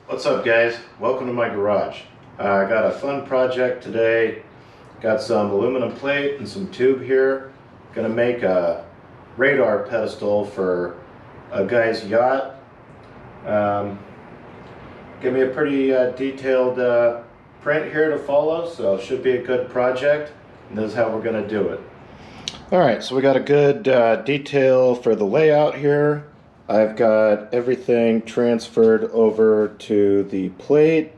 What's up, guys? Welcome to my garage. I got a fun project today. Got some aluminum plate and some tube here. Gonna make a radar pedestal for a guy's yacht. Give me a pretty detailed print here to follow, so it should be a good project. And this is how we're gonna do it. Alright, so we got a good detail for the layout here. I've got everything transferred over to the plate.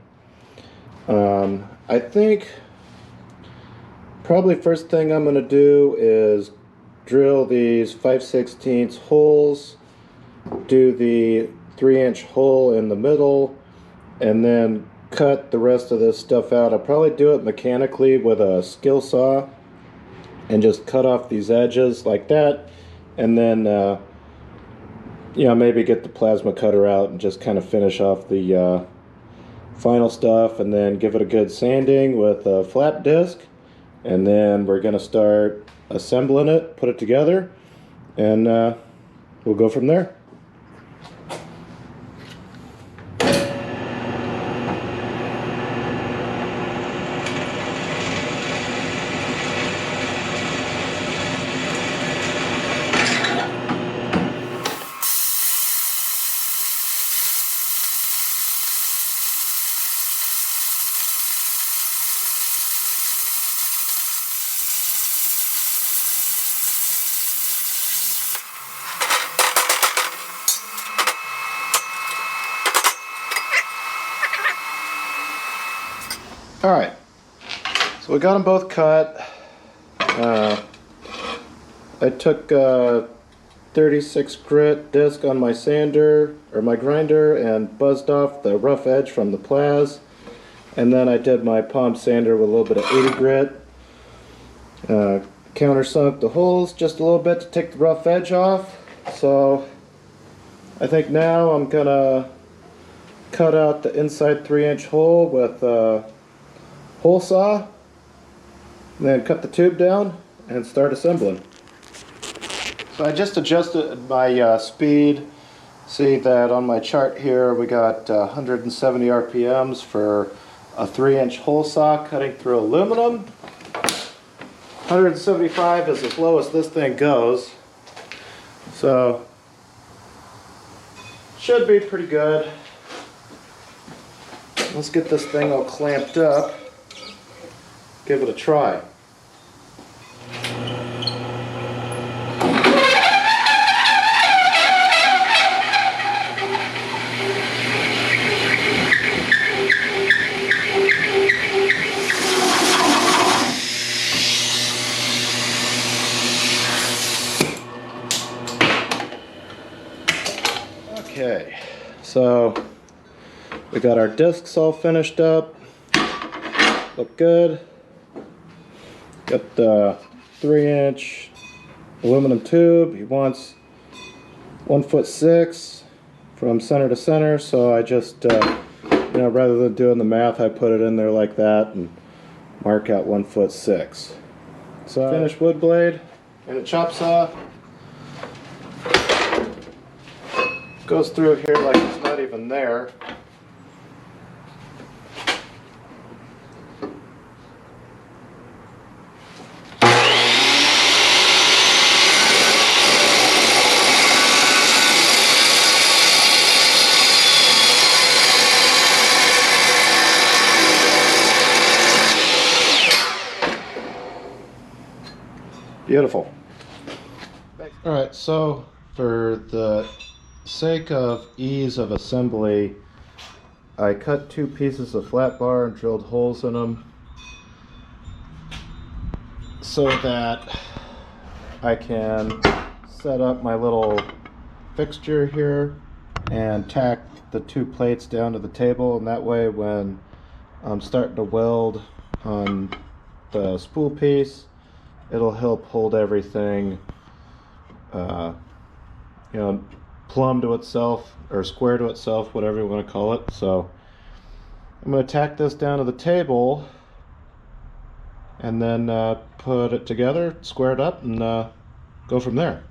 I think probably first thing I'm going to do is drill these 5/16 holes, do the 3-inch hole in the middle, and then cut the rest of this stuff out. I'll probably do it mechanically with a skill saw and just cut off these edges like that, and then maybe get the plasma cutter out and just kind of finish off the final stuff, and then give it a good sanding with a flat disc, and then we're going to start assembling it, put it together, and we'll go from there. Alright, so we got them both cut. I took a 36 grit disc on my sander, or my grinder, and buzzed off the rough edge from the plas. And then I did my palm sander with a little bit of 80 grit. Countersunk the holes just a little bit to take the rough edge off. So I think now I'm gonna cut out the inside 3-inch hole with hole saw, and then cut the tube down and start assembling. So I just adjusted my speed. See that on my chart here we got 170 RPMs for a 3-inch hole saw cutting through aluminum. 175 is as low as this thing goes, so should be pretty good. Let's get this thing all clamped up. Give it a try. Okay, so we got our discs all finished up. Look good. Got the 3-inch aluminum tube. He wants 1'6" from center to center, so I just, rather than doing the math, I put it in there like that and mark out 1'6". So finished wood blade and a chop saw. Goes through here like it's not even there. Beautiful. Alright, so for the sake of ease of assembly, I cut 2 pieces of flat bar and drilled holes in them so that I can set up my little fixture here and tack the 2 plates down to the table, and that way when I'm starting to weld on the spool piece, it'll help hold everything plumb to itself, or square to itself, whatever you want to call it. So I'm going to tack this down to the table and then put it together, square it up, and go from there.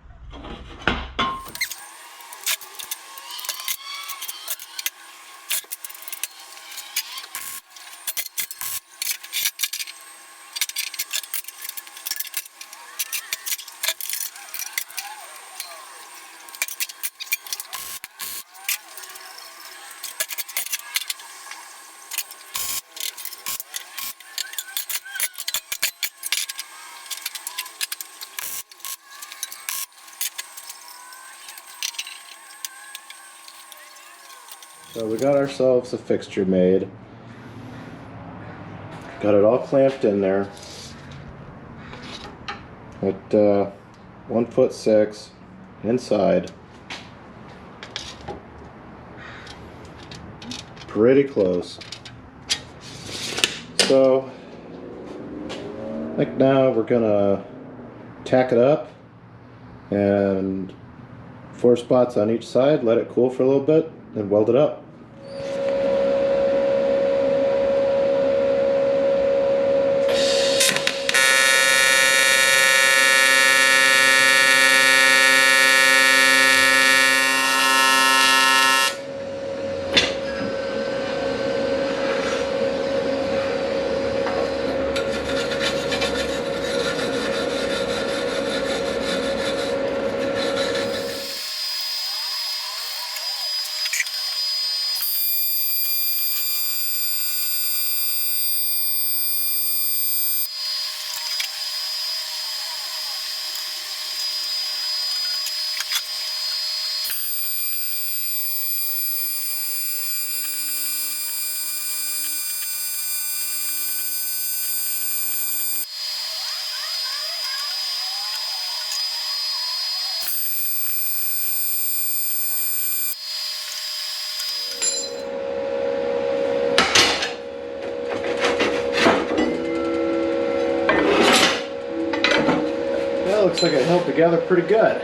So we got ourselves a fixture made. Got it all clamped in there at 1'6" inside. Pretty close. So I think now we're gonna tack it up and 4 spots on each side, let it cool for a little bit, and weld it up. Looks like it held together pretty good.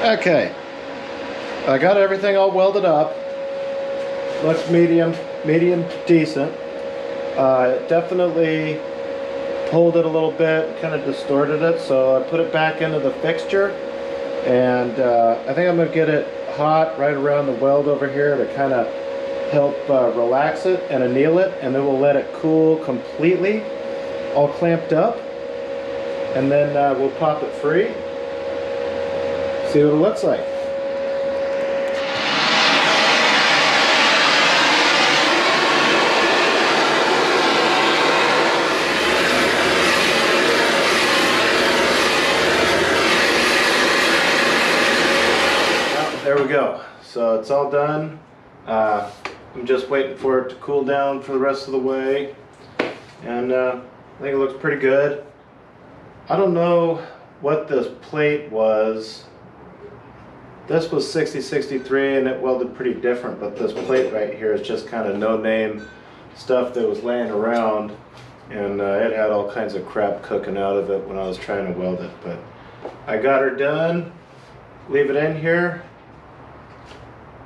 Okay, I got everything all welded up. Looks medium decent. Definitely pulled it a little bit, kind of distorted it, so I put it back into the fixture, and I think I'm going to get it hot right around the weld over here to kind of help relax it and anneal it, and then we'll let it cool completely, all clamped up, and then we'll pop it free. See what it looks like. Well, there we go. So it's all done. I'm just waiting for it to cool down for the rest of the way, and I think it looks pretty good. I don't know what this plate was. This was 6063 and it welded pretty different, but this plate right here is just kind of no-name stuff that was laying around, and it had all kinds of crap cooking out of it when I was trying to weld it. But I got her done, leave it in here,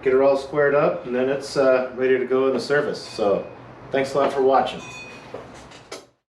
get her all squared up, and then it's ready to go into service. So thanks a lot for watching.